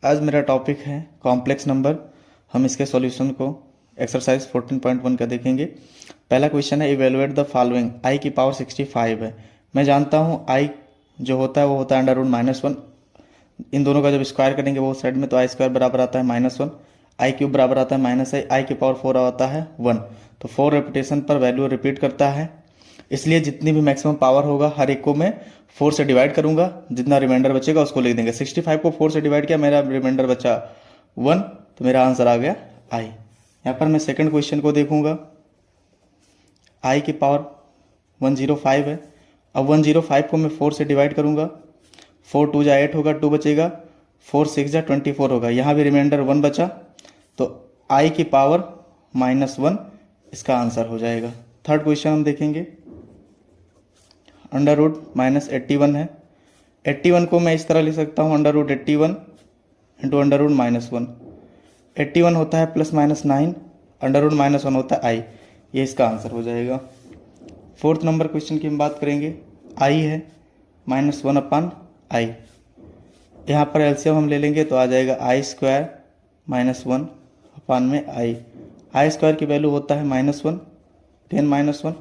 आज मेरा टॉपिक है कॉम्प्लेक्स नंबर। हम इसके सॉल्यूशन को एक्सरसाइज 14.1 का देखेंगे। पहला क्वेश्चन है इवेलुएट द फॉलोइंग। आई की पावर 65 है। मैं जानता हूँ आई जो होता है वो होता है अंडर रूट -1। इन दोनों का जब स्क्वायर करेंगे वो साइड में तो आई स्क्वायर बराबर आता है -1, आई क्यूब बराबर आता है -i, आई की पावर 4 आता है 1। तो 4 रेपिटेशन पर वैल्यू रिपीट करता है, इसलिए जितनी भी मैक्सिमम पावर होगा हर एक को मैं 4 से डिवाइड करूंगा, जितना रिमाइंडर बचेगा उसको लिख देंगे। 65 को 4 से डिवाइड किया, मेरा रिमाइंडर बचा 1, तो मेरा आंसर आ गया आई। यहाँ पर मैं सेकंड क्वेश्चन को देखूंगा। आई की पावर 105 है। अब 105 को मैं 4 से डिवाइड करूंगा, 4 2 जा 8 होगा, 2 बचेगा, 4 6 जा 24 होगा, यहाँ भी रिमाइंडर 1 बचा, तो आई की पावर -1 इसका आंसर हो जाएगा। थर्ड क्वेश्चन हम देखेंगे। अंडर रूट -81 है। 81 को मैं इस तरह लिख सकता हूँ, under root 81 into under root -1। 81 होता है +-9, अंडर रूट -1 होता है आई, ये इसका आंसर हो जाएगा। फोर्थ नंबर क्वेश्चन की हम बात करेंगे। आई है -1/i। यहाँ पर एलसीएम हम ले लेंगे तो आ जाएगा आई स्क्वायर -1/i। आई स्क्वायर की वैल्यू होता है -1, 10 -1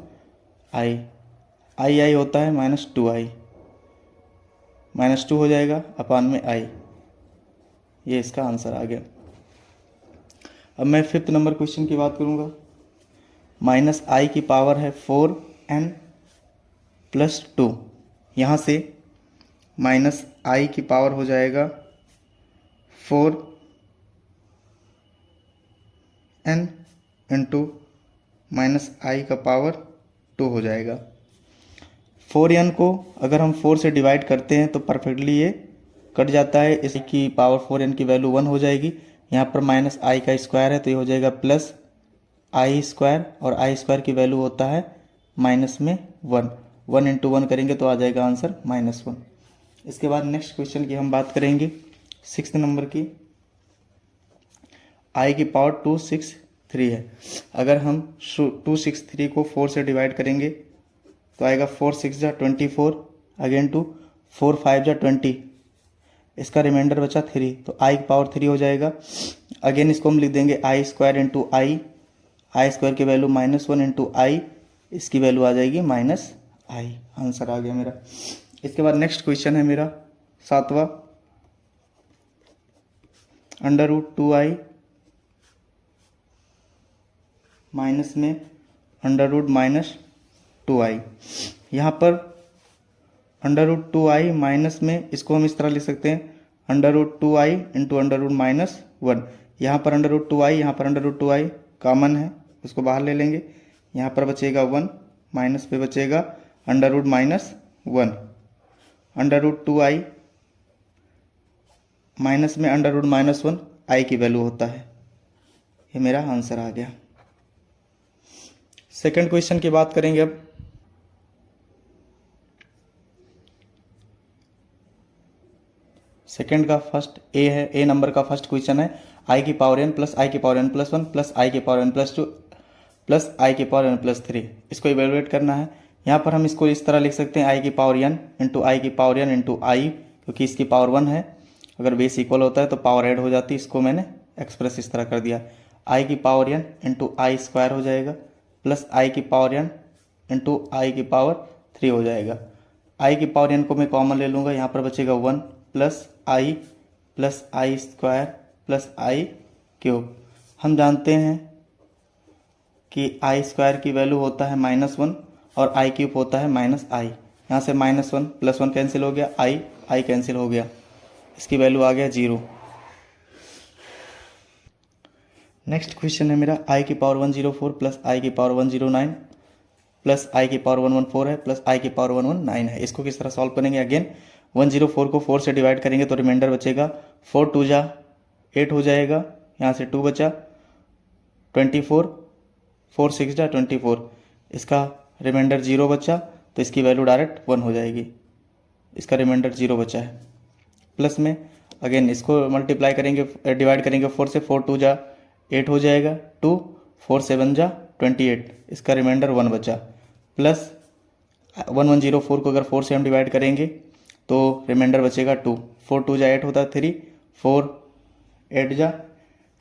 आई होता है -2i, -2 हो जाएगा अपान में आई, ये इसका आंसर आ गया। अब मैं फिफ्थ नंबर क्वेश्चन की बात करूँगा। -i की पावर है 4n+2। यहाँ से -i की पावर हो जाएगा 4n इंटू -i का पावर 2 हो जाएगा। 4n को अगर हम 4 से डिवाइड करते हैं तो परफेक्टली ये कट जाता है, इसकी पावर 4n की वैल्यू 1 हो जाएगी। यहाँ पर -i का स्क्वायर है तो ये हो जाएगा +i², और i स्क्वायर की वैल्यू होता है -1। 1 इंटू 1 करेंगे तो आ जाएगा आंसर -1। इसके बाद नेक्स्ट क्वेश्चन की हम बात करेंगे, सिक्स्थ नंबर की। i की पावर 263 है। अगर हम 263 को 4 से डिवाइड करेंगे तो आएगा 4 6 जा 24, अगेन 2 4 5 जा 20, इसका रिमाइंडर बचा 3, तो आई की पावर 3 हो जाएगा। अगेन इसको हम लिख देंगे आई स्क्वायर इंटू आई स्क्वायर की वैल्यू -1 इंटू आई, इसकी वैल्यू आ जाएगी -i। आंसर आ गया मेरा। इसके बाद नेक्स्ट क्वेश्चन है मेरा सातवां। अंडर रूट 2i माइनस में अंडर रूट -2i। यहाँ पर अंडर रूट 2i माइनस में इसको हम इस तरह लिख सकते हैं, under root 2i into under root -1। यहाँ पर अंडर रूट 2i, यहाँ पर अंडर रूट 2i कॉमन है, उसको बाहर ले लेंगे। यहाँ पर बचेगा 1, माइनस पे बचेगा under root -1। Under root 2i minus में अंडर रूट -1 आई की वैल्यू होता है, ये मेरा आंसर आ गया। सेकंड क्वेश्चन की बात करेंगे अब। सेकंड का फर्स्ट ए है, ए नंबर का फर्स्ट क्वेश्चन है। आई की पावर n प्लस आई की पावर n+1 प्लस आई की पावर n+2 प्लस आई की पावर n+3, इसको इवेलुएट करना है। यहाँ पर हम इसको इस तरह लिख सकते हैं, आई की पावर n इंटू आई की पावर n इंटू आई, क्योंकि इसकी पावर 1 है, अगर बेस इक्वल होता है तो पावर ऐड हो जाती है, इसको मैंने एक्सप्रेस इस तरह कर दिया। आई की पावर n इंटू आई स्क्वायर हो जाएगा, प्लस आई की पावर n इंटू आई की पावर 3 हो जाएगा। आई की पावर n को मैं कॉमन ले लूँगा, यहाँ पर बचेगा 1 प्लस आई स्क्वायर प्लस आई क्यूब। हम जानते हैं कि आई स्क्वायर की वैल्यू होता है -1 और आई क्यूब होता है -i। यहाँ से -1 + 1 कैंसिल हो गया, आई कैंसिल हो गया, इसकी वैल्यू आ गया 0। नेक्स्ट क्वेश्चन है मेरा, आई की पावर 104 प्लस आई की पावर 109 प्लस आई की पावर 114 है प्लस आई की पावर 119 है। इसको किस तरह सॉल्व करेंगे? अगेन 104 को 4 से डिवाइड करेंगे तो रिमाइंडर बचेगा 4 2 जा 8 हो जाएगा, यहाँ से 2 बचा, 24 4 6 जा 24, इसका रिमाइंडर 0 बचा, तो इसकी वैल्यू डायरेक्ट 1 हो जाएगी, इसका रिमाइंडर 0 बचा है। प्लस में अगेन इसको मल्टीप्लाई करेंगे, डिवाइड करेंगे 4 से, 4 2 जा 8 हो जाएगा, 2 4 7 जा 28, इसका रिमाइंडर 1 बचा, प्लस 1104 को अगर 4 से हम डिवाइड करेंगे तो रिमाइंडर बचेगा 2, 4 2 जा 8 होता है 3, 4 8 जा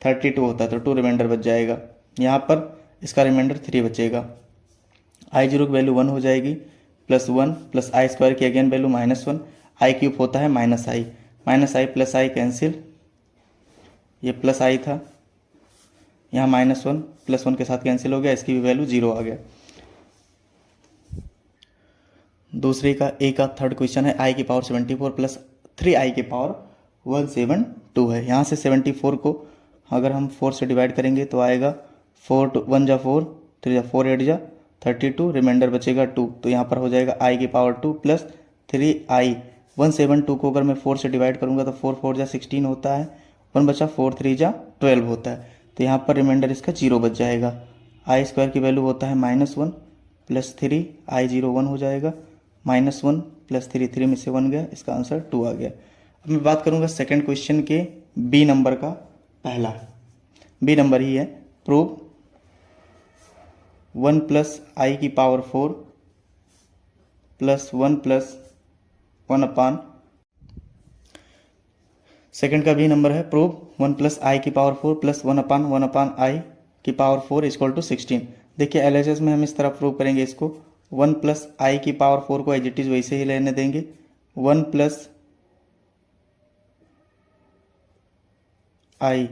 32 होता है, तो 2 रिमाइंडर बच जाएगा। यहाँ पर इसका रिमाइंडर 3 बचेगा। i0 की वैल्यू 1 हो जाएगी, +1 प्लस आई स्क्वायर की अगेन वैल्यू -1, आई क्यूब होता है -i प्लस आई कैंसिल, ये प्लस आई था, यहाँ -1 +1 के साथ कैंसिल हो गया, इसकी भी वैल्यू 0 आ गया। दूसरे का ए का थर्ड क्वेश्चन है i की पावर 74 प्लस 3i की पावर 172 है। यहाँ से 74 को अगर हम 4 से डिवाइड करेंगे तो आएगा 4 1 जा 4, 3 जा 4, 8 जा 32, रिमाइंडर बचेगा 2, तो यहाँ पर हो जाएगा i की पावर 2 प्लस 3i। 172 को अगर मैं 4 से डिवाइड करूँगा तो 4 4 जा 16 होता है, 1 बचा, 4 3 जा 12 होता है, तो यहाँ पर रिमाइंडर इसका 0 बच जाएगा। आई स्क्वायर की वैल्यू होता है -1 प्लस 3, i0 1 हो जाएगा, -1 प्लस 3, 3 में से 1 गया, इसका आंसर 2 आ गया। अब मैं बात करूँगा सेकंड क्वेश्चन के बी नंबर का। पहला बी नंबर ही है, प्रूव 1 प्लस आई की पावर 4 प्लस 1 प्लस 1 अपान, सेकंड का बी नंबर है, प्रूव 1 प्लस आई की पावर 4 प्लस 1 अपान आई की पावर 4 इक्वल टू 16। देखिए एलएचएस में हम इस तरह प्रूव करेंगे इसको, 1 प्लस आई की पावर 4 को एज इट इज वैसे ही लेने देंगे, 1 प्लस आई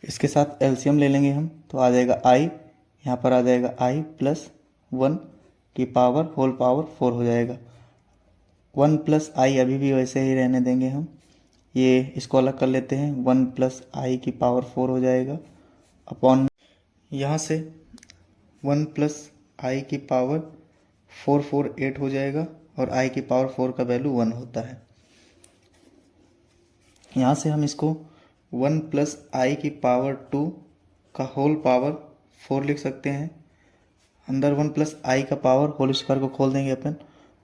इसके साथ एलसीएम ले लेंगे हम, तो आ जाएगा आई, यहाँ पर आ जाएगा आई प्लस 1 की पावर होल पावर 4 हो जाएगा। 1 प्लस आई अभी भी वैसे ही रहने देंगे हम, ये इसको अलग कर लेते हैं, 1 प्लस आई की पावर 4 हो जाएगा अपॉन, यहाँ से 1 प्लस आई की पावर 4 4 8 हो जाएगा, और आई की पावर 4 का वैल्यू 1 होता है। यहाँ से हम इसको 1 प्लस आई की पावर 2 का होल पावर 4 लिख सकते हैं, अंदर 1 प्लस आई का पावर होल स्क्वायर को खोल देंगे अपन,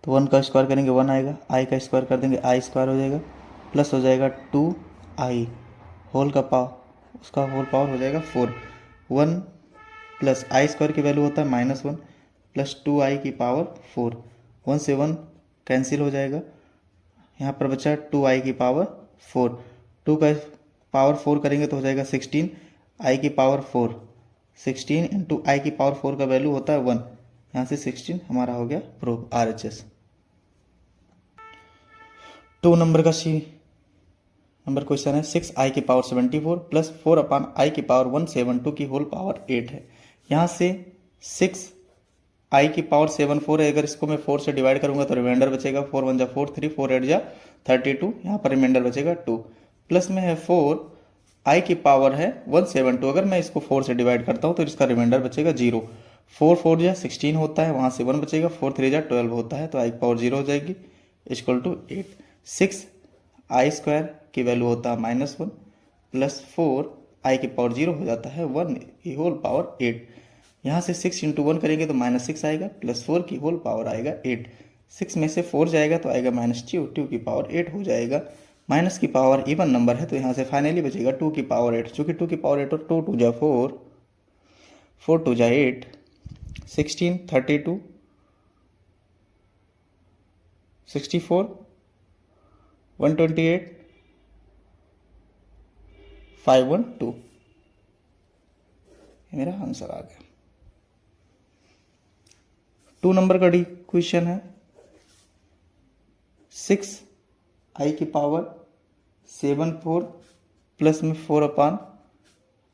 तो 1 का स्क्वायर करेंगे 1 आएगा, आई का स्क्वायर कर देंगे आई स्क्वायर हो जाएगा, प्लस हो जाएगा 2i होल का पावर, उसका होल पावर हो जाएगा 4। 1 प्लस आई स्क्वायर की वैल्यू होता है -1 प्लस 2i की पावर 4, 1 से 1 कैंसिल हो जाएगा, यहाँ पर बचा 2i की पावर 4, 2 का पावर 4 करेंगे तो हो जाएगा 16, i की पावर 4, 16 इंटू आई की पावर 4 का वैल्यू होता है 1, यहाँ से 16 हमारा हो गया प्रूफ RHS। 2 नंबर का सी नंबर क्वेश्चन है, 6i की पावर 74 प्लस 4 अपान आई की पावर 172 की होल पावर 8 है। यहाँ से 6i की पावर 74 है, अगर इसको मैं 4 से डिवाइड करूंगा तो रिमाइंडर बचेगा 4 1 जा 4, 3 4 8 जा 32, यहाँ पर रिमाइंडर बचेगा 2, प्लस में है 4 आई की पावर है 172, अगर मैं इसको 4 से डिवाइड करता हूँ तो इसका रिमाइंडर बचेगा 0, 4 4 जा 16 होता है, वहाँ से 1 बचेगा, 4 3 जा 12 होता है, तो आई की पावर 0 हो जाएगी इक्वल टू 8। 6 आई स्क्वायर की वैल्यू होता है -1 प्लस 4 आई की पावर 0 हो जाता है 1 की होल पावर 8, यहाँ से 6 इंटू 1 करेंगे तो -6 आएगा, प्लस 4 की होल पावर आएगा 8, 6 में से 4 जाएगा तो आएगा -2, 2 की पावर 8 हो जाएगा, माइनस की पावर इवन नंबर है तो यहाँ से फाइनली बचेगा 2 की पावर 8, चूँकि 2 की पावर 8 और 2 2 जा 4, 4 2 जा 8, 16 32 64 128 512, मेरा आंसर आ गया। 2 नंबर का डी क्वेश्चन है, 6 आई की पावर 74 प्लस में 4 अपान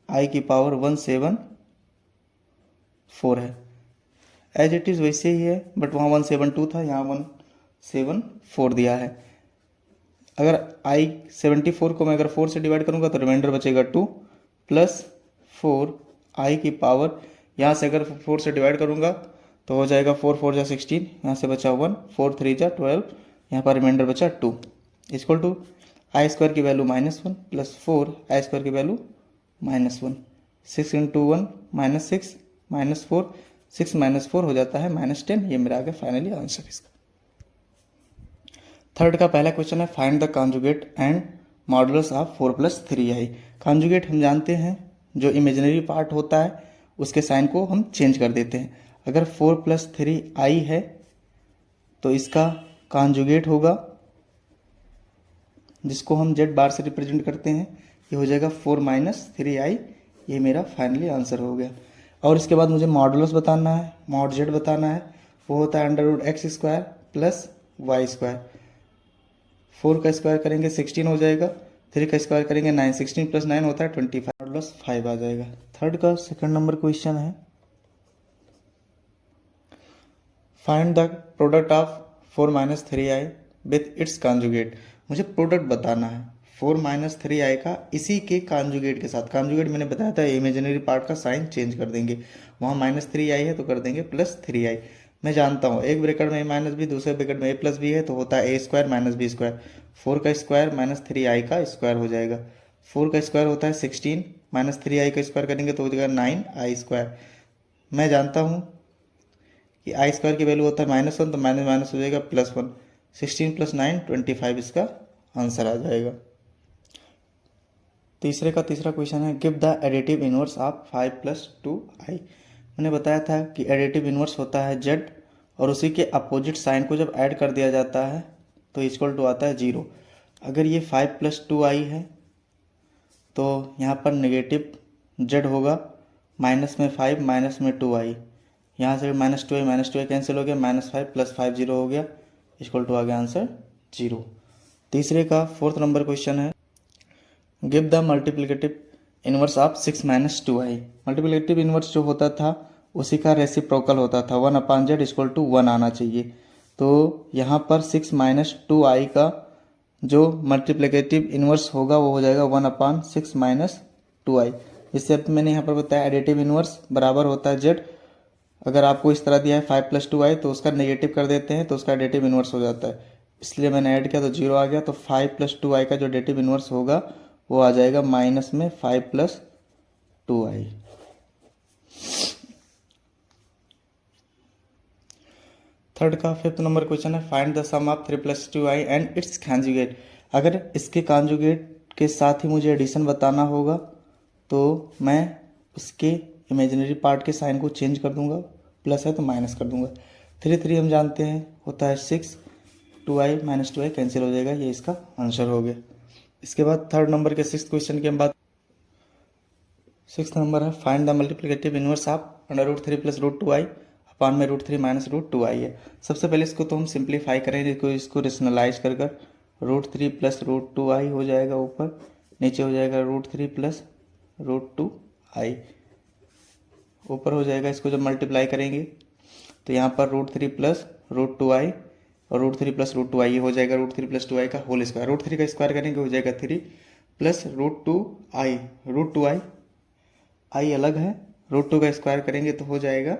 आई की पावर 174 है, एज इट इज़ वैसे ही है, बट वहाँ 172 था, यहाँ 174 दिया है। अगर आई 74 को मैं अगर 4 से डिवाइड करूँगा तो रिमाइंडर बचेगा 2 प्लस 4 आई की पावर, यहाँ से अगर 4 से डिवाइड करूँगा तो हो जाएगा 4 4 जा 16, यहाँ से बचा 1, 4 3 जा 12, यहाँ पर रिमाइंडर बचा 2 इक्वल टू आई स्क्वायर की वैल्यू -1 प्लस 4 आई स्क्वायर की वैल्यू -1, 6 इंटू 1 -6 -4, 6 -4 हो जाता है -10, ये मेरा आ गया फाइनली आंसर इसका। थर्ड का पहला क्वेश्चन है, find the conjugate and modulus of 4 + 3i। Conjugate हम जानते हैं जो इमेजिनरी पार्ट होता है उसके साइन को हम चेंज कर देते हैं। अगर 4 + 3i है तो इसका कॉन्जुगेट होगा, जिसको हम जेड बार से रिप्रेजेंट करते हैं, ये हो जाएगा 4 माइनस 3i। ये मेरा फाइनली आंसर हो गया। और इसके बाद मुझे मॉडुलस बताना है, मॉड जेड बताना है। वो होता है under root x square plus y square. 4 का स्क्वायर करेंगे 16 हो जाएगा, 3 का स्क्वायर करेंगे 9, 16 प्लस 9 होता है 25, मॉडुलस 5 आ जाएगा। थर्ड का सेकंड नंबर क्वेश्चन है, find the product of 4 minus 3i with its conjugate. मुझे प्रोडक्ट बताना है 4 माइनस 3i का इसी के कॉन्जुगेट के साथ। कॉन्जुगेट मैंने बताया था इमेजिनरी पार्ट का साइन चेंज कर देंगे, वहाँ माइनस 3i है तो कर देंगे प्लस 3i। मैं जानता हूँ एक ब्रैकेट में a माइनस बी, दूसरे ब्रैकेट में a प्लस बी है, तो होता है a square minus b square. 4 का स्क्वायर माइनस 3i का स्क्वायर हो जाएगा। 4 का स्क्वायर होता है 16, माइनस 3i का स्क्वायर करेंगे तो हो जाएगा 9i स्क्वायर। मैं जानता हूँ कि आई स्क्वायर की वैल्यू होता है -1, तो माइनस माइनस हो जाएगा +1। 16 प्लस 9 25 इसका आंसर आ जाएगा। तीसरे का तीसरा क्वेश्चन है, give the additive inverse of 5 + 2i। मैंने बताया था कि एडिटिव इनवर्स होता है z, और उसी के अपोजिट साइन को जब ऐड कर दिया जाता है तो इक्वल टू आता है 0। अगर ये 5 + 2i है तो यहाँ पर नेगेटिव z होगा, माइनस में 5 माइनस में 2i, यहाँ से -2i कैंसिल हो गया, -5 + 5 0 हो गया, इक्वल टू आ गया आंसर 0। तीसरे का फोर्थ नंबर क्वेश्चन है, give the multiplicative inverse of 6 - 2i। Multiplicative inverse जो होता था उसी का रेसिप्रोकल होता था, 1/z इक्वल टू 1 आना चाहिए। तो यहाँ पर 6 - 2i का जो मल्टीप्लिकेटिव इनवर्स होगा वो हो जाएगा 1/6 - 2i। इससे मैंने यहाँ पर बताया एडिटिव इनवर्स बराबर होता है z। अगर आपको इस तरह दिया है 5 + 2i तो उसका नेगेटिव कर देते हैं तो उसका एडिटिव इनवर्स हो जाता है, इसलिए मैंने ऐड किया तो 0 आ गया। तो 5 + 2i का जो एडिटिव इनवर्स होगा वो आ जाएगा माइनस में 5 + 2i। थर्ड का फिफ्थ नंबर क्वेश्चन है, find the sum of 3 + 2i and its conjugate. अगर इसके कॉन्जुगेट के साथ ही मुझे एडिशन बताना होगा तो मैं उसके इमेजिनरी पार्ट के साइन को चेंज कर दूंगा, प्लस है तो माइनस कर दूंगा। 3 3 हम जानते हैं होता है 6, 2i - 2i कैंसिल हो जाएगा, ये इसका आंसर हो गया। इसके बाद थर्ड नंबर के सिक्स क्वेश्चन की हम बात, सिक्स नंबर है, find the multiplicative inverse of √3 + √2i अपान में √3 - √2i है। सबसे पहले इसको तो हम सिंप्लीफाई करेंगे, इसको रेशनलाइज कर √3 + √2i हो जाएगा, ऊपर नीचे हो जाएगा √3 + √2i, ऊपर हो जाएगा। इसको जब मल्टीप्लाई करेंगे तो यहाँ पर √3 + √2i और √3 + √2i हो जाएगा √3 + 2i का होल स्क्वायर। √3 का स्क्वायर करेंगे हो जाएगा 3 + √2i, √2i i अलग है, √2 का स्क्वायर करेंगे तो हो जाएगा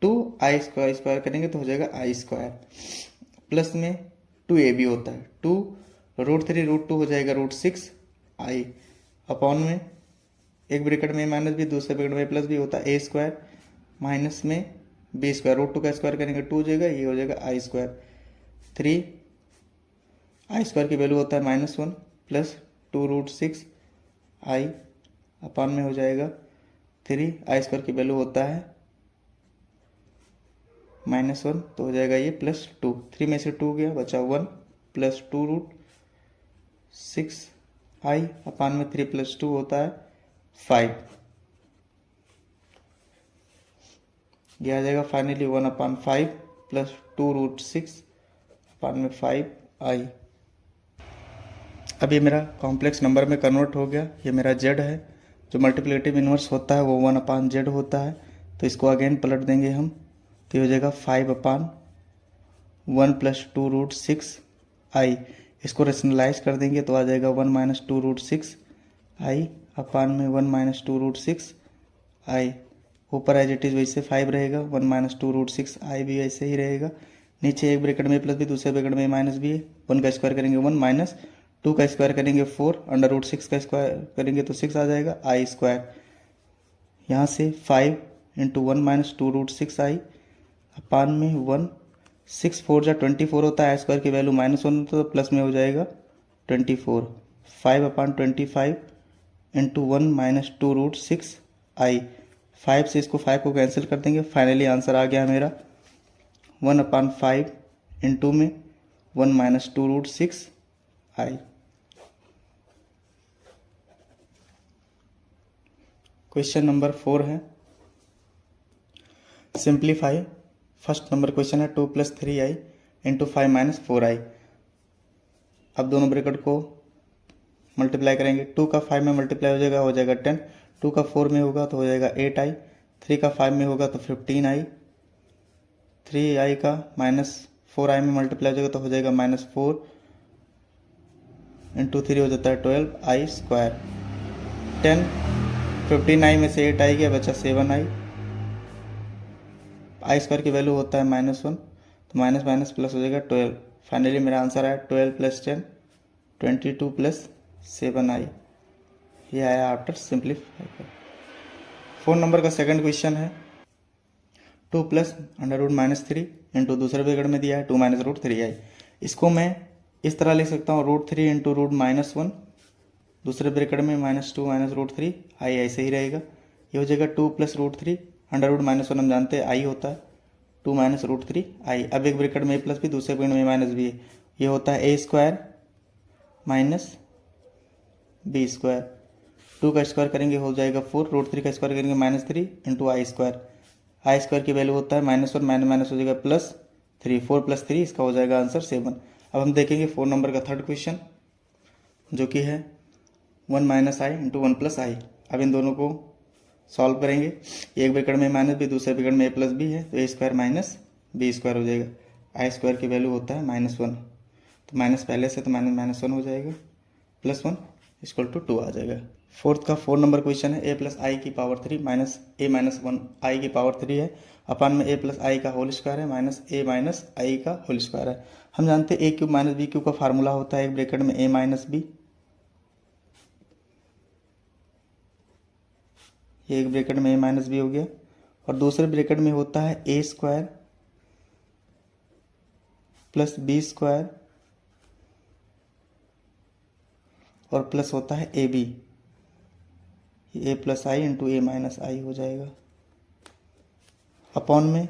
2i स्क्वायर करेंगे तो हो जाएगा i स्क्वायर, प्लस में 2a भी होता है, 2 √3 √2 हो जाएगा √6i, अपॉन में एक ब्रैकेट में माइनस भी, दूसरे ब्रैकेट में प्लस भी होता है a स्क्वायर, माइनस में b स्क्वायर, √2 का स्क्वायर करेंगे 2 हो जाएगा, ये हो जाएगा i स्क्वायर। 3 i स्क्वायर की वैल्यू होता है -1 प्लस 2 √6i, अपॉन में हो जाएगा 3 i स्क्वायर की वैल्यू होता है -1, तो हो जाएगा ये +2। 3 में से 2 गया, बचा 1 प्लस 2 √6i, अपॉन में 3 + 2 होता है 5, यह आ जाएगा फाइनली 1/5 प्लस 2 √6 अपॉन में 5i। अब ये मेरा कॉम्प्लेक्स नंबर में कन्वर्ट हो गया। ये मेरा z है, जो मल्टीप्लिकेटिव इनवर्स होता है वो 1/z होता है, तो इसको अगेन पलट देंगे हम, तो ये हो जाएगा 5/1 + 2 √6i। इसको रेशनलाइज कर देंगे तो आ जाएगा 1 - 2 √6i, अपॉन में 1 - 2 √6i, ऊपर एज इट इज़ वैसे 5 रहेगा, 1 - 2 √6i भी ऐसे ही रहेगा, नीचे एक ब्रैकेट में प्लस भी, दूसरे ब्रैकेट में माइनस भी है। 1 का स्क्वायर करेंगे 1, माइनस 2 का स्क्वायर करेंगे 4, √6 का स्क्वायर करेंगे तो 6 आ जाएगा i स्क्वायर। यहाँ से 5 × 1 - 2 √6i, अपान में 1, 6 4 जा 24 होता है, i स्क्वायर की वैल्यू -1 होता है तो प्लस में हो जाएगा 24, 5/25 × 1 - 2 √6i। 5 से इसको 5 को कैंसिल कर देंगे, फाइनली आंसर आ गया मेरा 1/5 × में 1 माइनस 2√6i। क्वेश्चन नंबर 4 है सिंप्लीफाई। फर्स्ट नंबर क्वेश्चन है 2 + 3i × 5 - 4i। अब दोनों ब्रैकेट को मल्टीप्लाई करेंगे। 2 का 5 में मल्टीप्लाई हो जाएगा 10, 2 का 4 में होगा तो हो जाएगा 8i, 3 का 5 में होगा तो 15i, 3i का -4i में मल्टीप्लाई हो जाएगा तो हो जाएगा -4 × 3 हो जाता है 12i²। 10 15i में से 8i गया, बचा 7i। i² की वैल्यू होता है -1, तो माइनस माइनस प्लस हो जाएगा 12। फाइनली मेरा आंसर आया 12 + 10 22 + 7i। ये आया आफ्टर सिंप्लीफाई। 4 नंबर का सेकंड क्वेश्चन है 2 + √-3 इंटू दूसरे ब्रैकेट में दिया है 2 - √3i। इसको मैं इस तरह लिख सकता हूँ √3 × √-1, दूसरे ब्रैकेट में -2 - √3i ऐसे ही रहेगा। ये हो जाएगा 2 + √3 √-1 हम जानते हैं i होता है 2 - √3i। अब एक ब्रैकेट में a + b, दूसरे ब्रैकेट में -b है। ये होता है a² - b²। 2 का स्क्वायर करेंगे हो जाएगा 4, √3 का स्क्वायर करेंगे -3 × i²। i² की वैल्यू होता है -1 माइनस हो जाएगा +3, 4 + 3 इसका हो जाएगा आंसर 7। अब हम देखेंगे 4 नंबर का थर्ड क्वेश्चन जो कि है 1 - i × 1 + i। अब इन दोनों को सॉल्व करेंगे। एक ब्रैकेट में -b, दूसरे ब्रैकेट में a + b है तो a² - b² हो जाएगा। i² की वैल्यू होता है -1, तो माइनस पहले से तो -1 हो जाएगा, +1 = 2 आ जाएगा। फोर्थ का 4 नंबर क्वेश्चन है a + i की पावर 3 - a - 1i की पावर 3 है अपन में a + i का होल स्क्वायर है -a - i का होल स्क्वायर है। हम जानते हैं a³ - b³ का फार्मूला होता है एक ब्रैकेट में a - b, ये एक ब्रैकेट में a - b हो गया, और दूसरे ब्रैकेट में होता है a² + b² और प्लस होता है ab, ये a + i × a - i हो जाएगा। अपॉन में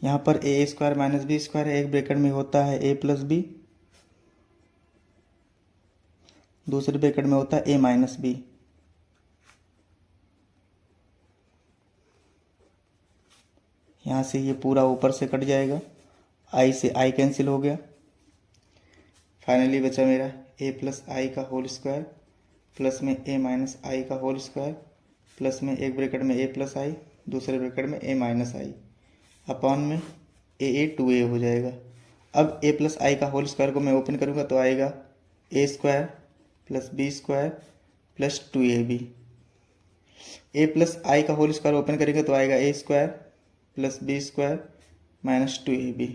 यहाँ पर a² - b² है, एक ब्रैकेट में होता है a + b, दूसरे ब्रैकेट में होता है a - b। यहाँ से ये पूरा ऊपर से कट जाएगा, i से i कैंसिल हो गया। फाइनली बचा मेरा a + i का होल स्क्वायर प्लस में a - i का होल स्क्वायर प्लस में एक ब्रैकेट में a + i, दूसरे ब्रैकेट में a - i, अपॉन में a 2a हो जाएगा। अब a + i का होल स्क्वायर को मैं ओपन करूँगा तो आएगा a² + b² + 2ab। a + i का होल स्क्वायर ओपन करेंगे तो आएगा a² + b² - 2ab।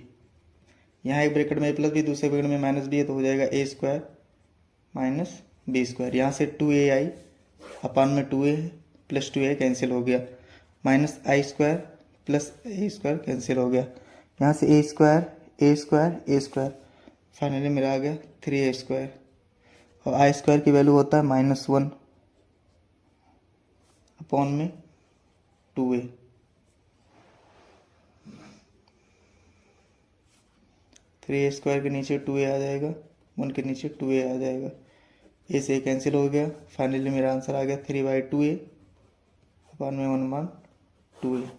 यहाँ एक ब्रैकेट में a + b, दूसरे ब्रैकेट में -b है तो हो जाएगा a² - b²। यहाँ से 2ai अपॉन में 2a + 2a कैंसिल हो गया, -i² + a² कैंसिल हो गया। यहाँ से a², फाइनली मेरा आ गया 3a², और i² की वैल्यू होता है -1 अपॉन में 2a। a² के नीचे 2a आ जाएगा, 1 के नीचे 2a आ जाएगा, a से कैंसिल हो गया। फाइनली मेरा आंसर आ गया 3/2a अपॉन में 1/2a।